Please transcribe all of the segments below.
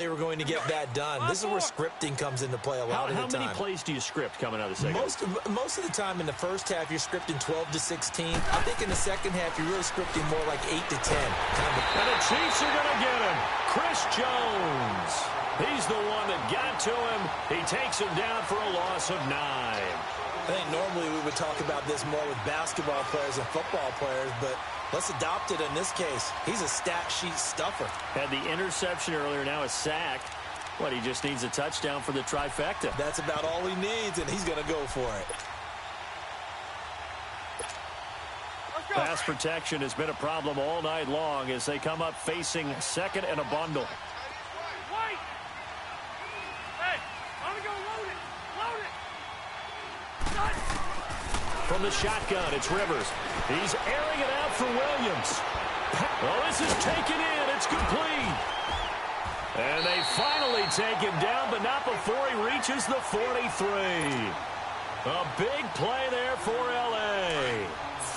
They were going to get that done. This is where scripting comes into play a lot of the time. How many plays do you script coming out of the second? Most of the time in the first half, you're scripting 12 to 16. I think in the second half, you're really scripting more like 8 to 10. And the Chiefs are going to get him. Chris Jones. He's the one that got to him. He takes him down for a loss of 9. I think normally we would talk about this more with basketball players and football players, but let's adopt it in this case. He's a stat sheet stuffer. Had the interception earlier, now a sack. What, he just needs a touchdown for the trifecta. That's about all he needs, and he's going to go for it. Pass protection has been a problem all night long as they come up facing second and a bundle. From the shotgun, it's Rivers. He's airing it out for Williams. Well, this is taken in. It's complete. And they finally take him down, but not before he reaches the 43. A big play there for L.A.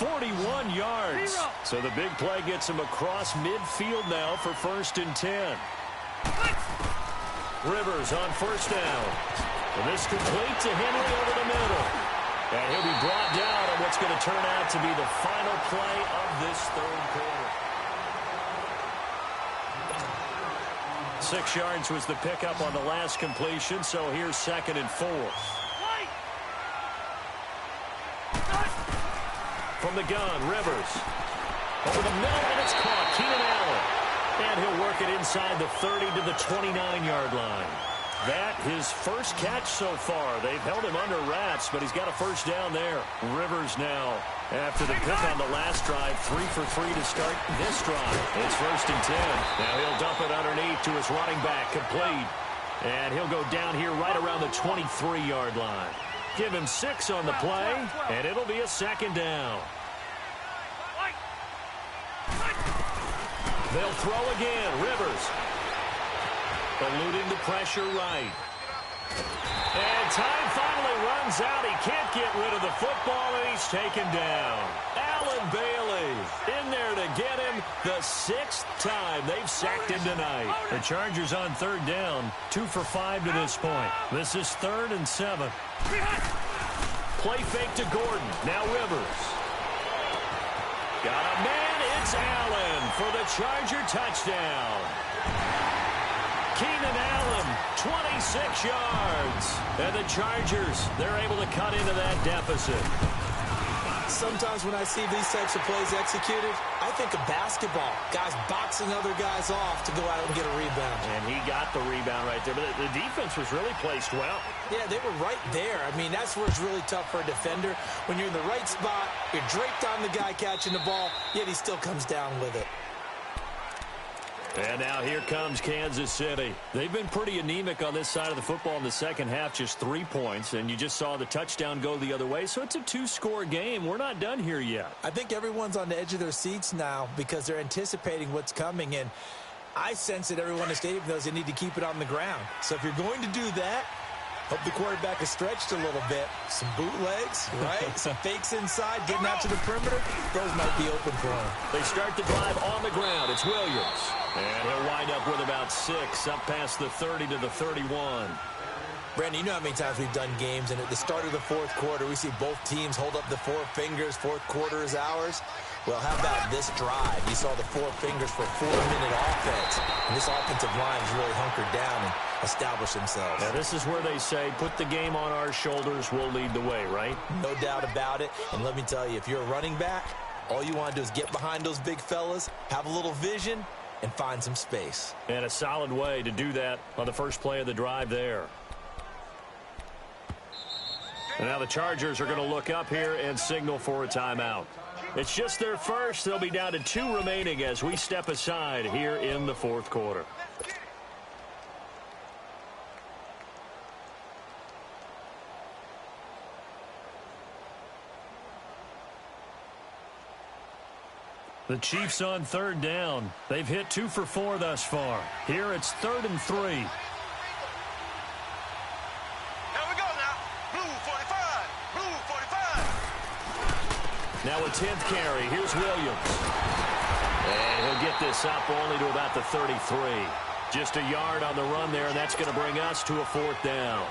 41 yards. So the big play gets him across midfield now for 1st and 10. Rivers on 1st down. And this complete to Henry over the middle. And he'll be brought down on what's going to turn out to be the final play of this third quarter. 6 yards was the pickup on the last completion, so here's 2nd and 4. From the gun, Rivers. Over the middle, and it's caught. Keenan Allen. And he'll work it inside the 30 to the 29-yard line. That his first catch so far. They've held him under wraps, but he's got a 1st down there. Rivers now, after the pick on the last drive, 3 for 3 to start this drive. It's 1st and 10. Now he'll dump it underneath to his running back, complete. And he'll go down here right around the 23-yard line. Give him 6 on the play, and it'll be a 2nd down. They'll throw again. Rivers. Eluding the pressure right. And time finally runs out. He can't get rid of the football, and he's taken down. Allen Bailey in there to get him the 6th time they've sacked him tonight. The Chargers on 3rd down, 2 for 5 to this point. This is 3rd and 7. Play fake to Gordon. Now Rivers. Got a man. It's Allen for the Charger touchdown. Keenan Allen, 26 yards. And the Chargers, they're able to cut into that deficit. Sometimes when I see these types of plays executed, I think of basketball. Guys boxing other guys off to go out and get a rebound. And he got the rebound right there. But the defense was really placed well. Yeah, they were right there. I mean, that's where it's really tough for a defender. When you're in the right spot, you're draped on the guy catching the ball, yet he still comes down with it. And now here comes Kansas City. They've been pretty anemic on this side of the football in the second half, just 3 points, and you just saw the touchdown go the other way, so it's a 2-score game. We're not done here yet. I think everyone's on the edge of their seats now because they're anticipating what's coming, and I sense that everyone in the stadium knows they need to keep it on the ground. So if you're going to do that, hope the quarterback is stretched a little bit. Some bootlegs, right? Some fakes inside, getting out to the perimeter. Those might be open for him. They start the drive on the ground. It's Williams. And he'll wind up with about 6, up past the 30 to the 31. Brandon, you know how many times we've done games, and at the start of the 4th quarter, we see both teams hold up the 4 fingers, 4th quarter is ours. Well, how about this drive? You saw the 4 fingers for 4-minute offense, and this offensive line has really hunkered down and established themselves. Now, this is where they say, put the game on our shoulders, we'll lead the way, right? No doubt about it, and let me tell you, if you're a running back, all you want to do is get behind those big fellas, have a little vision, and find some space. And a solid way to do that on the first play of the drive there. And now the Chargers are going to look up here and signal for a timeout. It's just their first. They'll be down to 2 remaining as we step aside here in the 4th quarter. The Chiefs on 3rd down. They've hit 2 for 4 thus far. Here it's 3rd and 3. Here we go now. Blue 45. Blue 45. Now a 10th carry. Here's Williams. And he'll get this up only to about the 33. Just a yard on the run there, and that's going to bring us to a 4th down.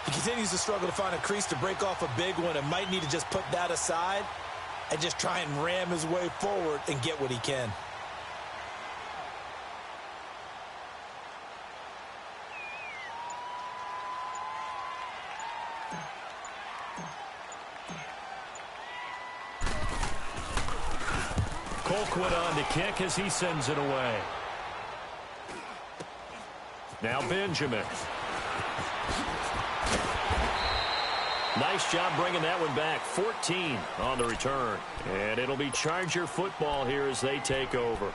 He continues to struggle to find a crease to break off a big one and might need to just put that aside and just try and ram his way forward and get what he can. Colquitt on to kick as he sends it away. Now Benjamin. Nice job bringing that one back. 14 on the return. And it'll be Charger football here as they take over.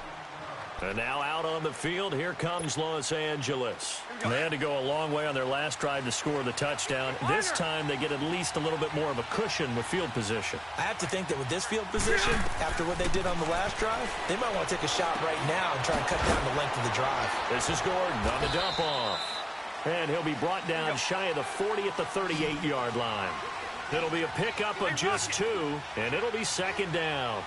And now out on the field, here comes Los Angeles. They had to go a long way on their last drive to score the touchdown. This time they get at least a little bit more of a cushion with field position. I have to think that with this field position, after what they did on the last drive, they might want to take a shot right now and try and cut down the length of the drive. This is Gordon on the dump off. And he'll be brought down shy of the 40 at the 38-yard line. It'll be a pickup of just 2, and it'll be 2nd down.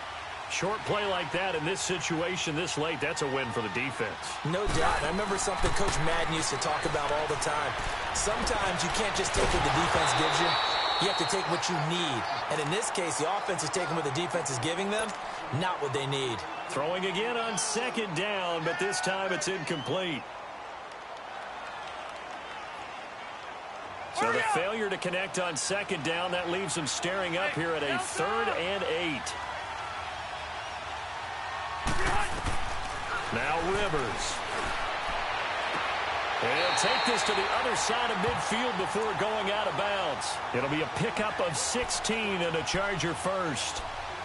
Short play like that in this situation this late, that's a win for the defense. No doubt. I remember something Coach Madden used to talk about all the time. Sometimes you can't just take what the defense gives you. You have to take what you need. And in this case, the offense is taking what the defense is giving them, not what they need. Throwing again on 2nd down, but this time it's incomplete. So the failure to connect on 2nd down, that leaves them staring up here at a 3rd and 8. Now Rivers. And he'll take this to the other side of midfield before going out of bounds. It'll be a pickup of 16 and a Charger first.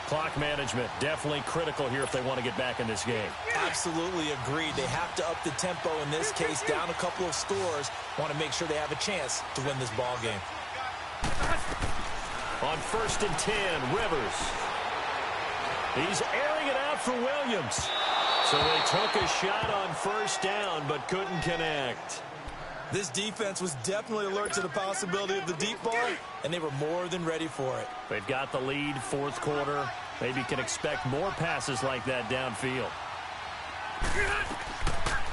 Clock management definitely critical here if they want to get back in this game. Absolutely agreed. They have to up the tempo in this case, down a couple of scores. Want to make sure they have a chance to win this ball game. On 1st and 10, Rivers. He's airing it out for Williams. So they took a shot on 1st down, but couldn't connect. This defense was definitely alert to the possibility of the deep ball, and they were more than ready for it. They've got the lead, 4th quarter. Maybe can expect more passes like that downfield.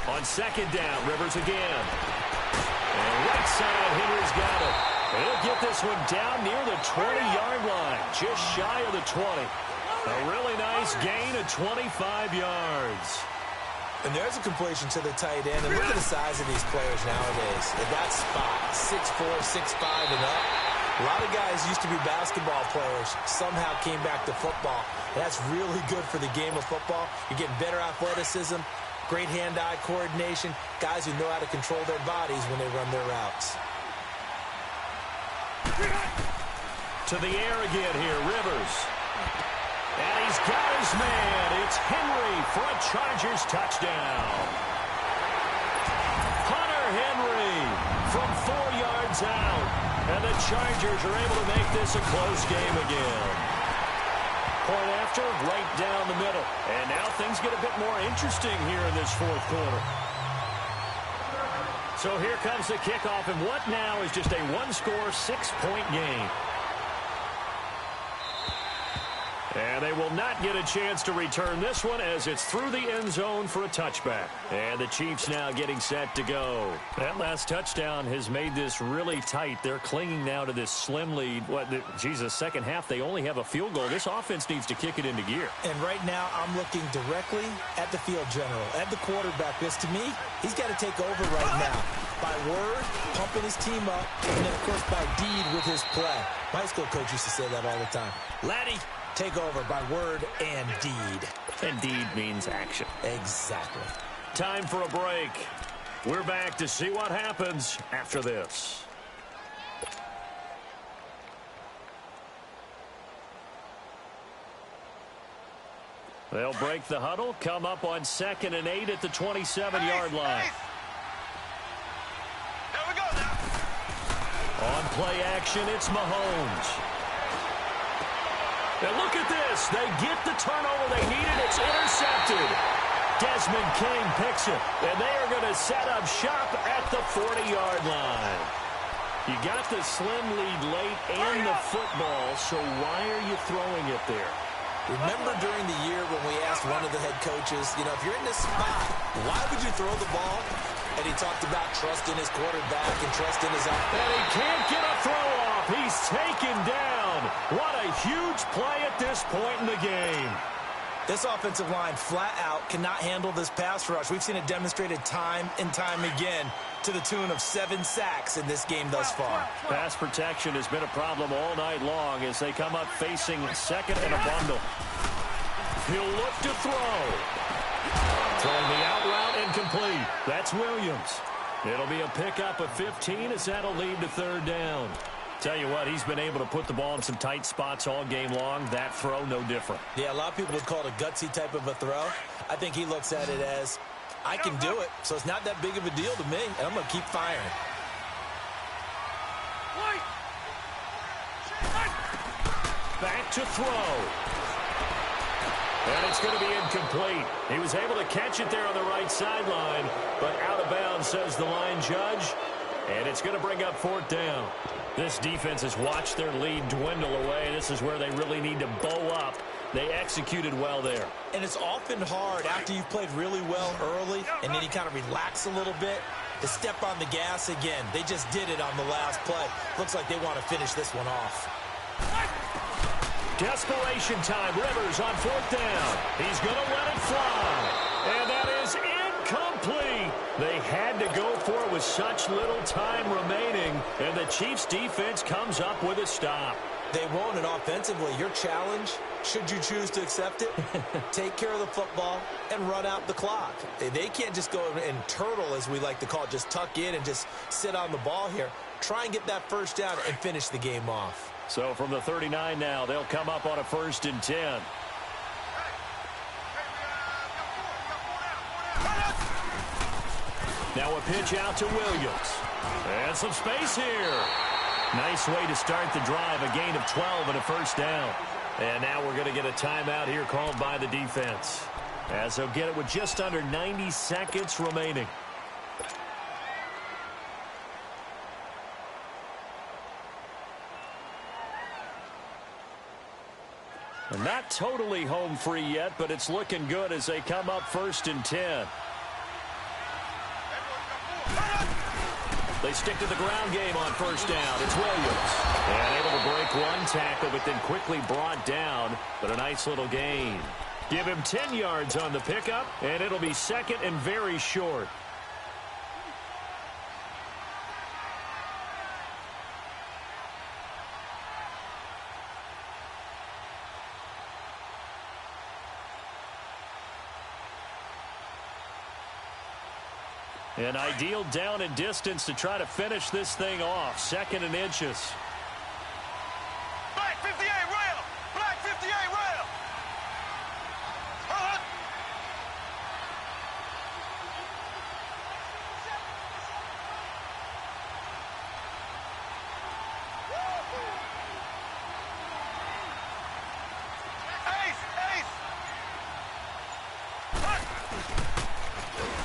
On 2nd down, Rivers again. And right side, Henry's got it. He'll get this one down near the 20-yard line, just shy of the 20. A really nice gain of 25 yards. And there's a completion to the tight end. And look at the size of these players nowadays. At that spot, 6'4", 6'5", and up. A lot of guys used to be basketball players. Somehow came back to football. And that's really good for the game of football. You're getting better athleticism, great hand-eye coordination, guys who know how to control their bodies when they run their routes. To the air again here, Rivers. And he's got his man. It's Henry for a Chargers touchdown. Hunter Henry from 4 yards out. And the Chargers are able to make this a close game again. Point after, right down the middle. And now things get a bit more interesting here in this 4th quarter. So here comes the kickoff, and what now is just a one-score, 6-point game. And they will not get a chance to return this one as it's through the end zone for a touchback. And the Chiefs now getting set to go. That last touchdown has made this really tight. They're clinging now to this slim lead. Second half, they only have a field goal. This offense needs to kick it into gear. And right now, I'm looking directly at the field general, at the quarterback. Because to me, he's got to take over right now. By word, pumping his team up, and then, of course, by deed with his play. My high school coach used to say that all the time. Laddie, take over by word and deed. And deed means action. Exactly. Time for a break. We're back to see what happens after this. They'll break the huddle, come up on 2nd and 8 at the 27-yard line. Here we go now. On play action, it's Mahomes. And look at this. They get the turnover they needed. It's intercepted. Desmond King picks it. And they are going to set up shop at the 40-yard line. You got the slim lead late and the football, so why are you throwing it there? Remember during the year when we asked one of the head coaches, if you're in this spot, why would you throw the ball? And he talked about trusting his quarterback and trusting his offense. And he can't get a throw off. He's taken down. What a huge play at this point in the game. This offensive line flat out cannot handle this pass rush. We've seen it demonstrated time and time again to the tune of 7 sacks in this game thus far. Pass protection has been a problem all night long as they come up facing second and a bundle. He'll look to throw. Throwing the out route incomplete. That's Williams. It'll be a pickup of 15 as that'll lead to third down. Tell you what, he's been able to put the ball in some tight spots all game long. That throw, no different. Yeah, a lot of people would call it a gutsy type of a throw. I think he looks at it as, I can do it, so it's not that big of a deal to me, and I'm going to keep firing. Back to throw. And it's going to be incomplete. He was able to catch it there on the right sideline, but out of bounds, says the line judge. And it's going to bring up fourth down. This defense has watched their lead dwindle away. This is where they really need to bow up. They executed well there. And it's often hard after you've played really well early and then you kind of relax a little bit to step on the gas again. They just did it on the last play. Looks like they want to finish this one off. Desperation time. Rivers on fourth down. He's going to let it fly. And that is incomplete. They had to go for it with such little time remaining. And the Chiefs defense comes up with a stop. They won't, and offensively, your challenge, should you choose to accept it, take care of the football and run out the clock. They can't just go and turtle, as we like to call it, just tuck in and just sit on the ball here. Try and get that first down and finish the game off. So from the 39 now, they'll come up on a 1st and 10. Now a pitch out to Williams. And some space here. Nice way to start the drive. A gain of 12 and a first down. And now we're going to get a timeout here called by the defense, as they'll get it with just under 90 seconds remaining. And not totally home free yet, but it's looking good as they come up 1st and 10. They stick to the ground game on first down. It's Williams. And able to break one tackle, but then quickly brought down. But a nice little gain. Give him 10 yards on the pickup, and it'll be second and very short. An ideal down and distance to try to finish this thing off. 2nd and inches. Black 58 rail. Black 58 rail.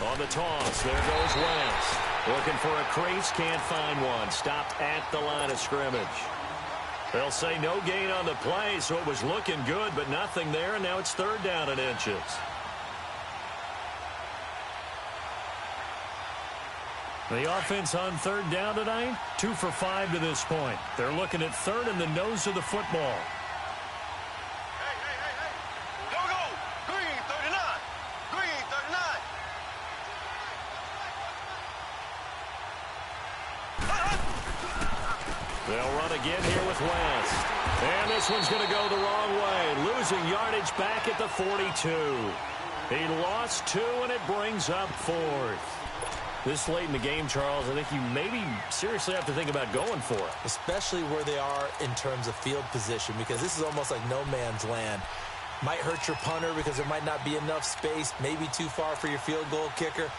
On the toss, there goes Wentz. Looking for a crease, can't find one. Stopped at the line of scrimmage. They'll say no gain on the play, so it was looking good, but nothing there, and now it's 3rd down and inches. The offense on 3rd down tonight, 2 for 5 to this point. They're looking at 3rd in the nose of the football. They'll run again here with Wentz. And this one's going to go the wrong way. Losing yardage back at the 42. He lost 2, and it brings up 4th. This late in the game, Charles, I think you maybe seriously have to think about going for it. Especially where they are in terms of field position, because this is almost like no man's land. Might hurt your punter because there might not be enough space, maybe too far for your field goal kicker.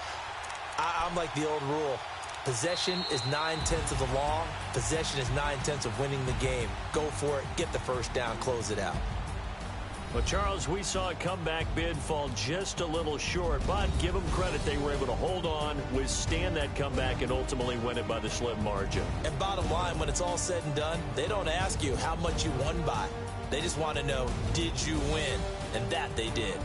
I'm like the old rule. Possession is 9/10 of the law. Possession is 9/10 of winning the game. Go for it. Get the first down. Close it out. Well, Charles, we saw a comeback bid fall just a little short, but give them credit. They were able to hold on, withstand that comeback, and ultimately win it by the slim margin. And bottom line, when it's all said and done, they don't ask you how much you won by. They just want to know, did you win? And that they did.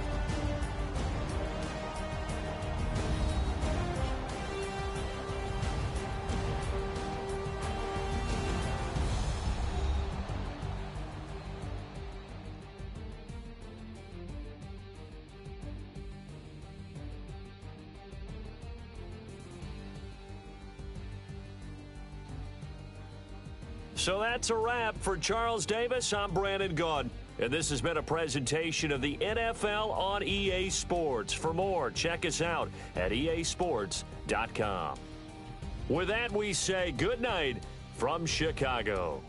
So that's a wrap. For Charles Davis, I'm Brandon Gaudin. And this has been a presentation of the NFL on EA Sports. For more, check us out at easports.com. With that, we say good night from Chicago.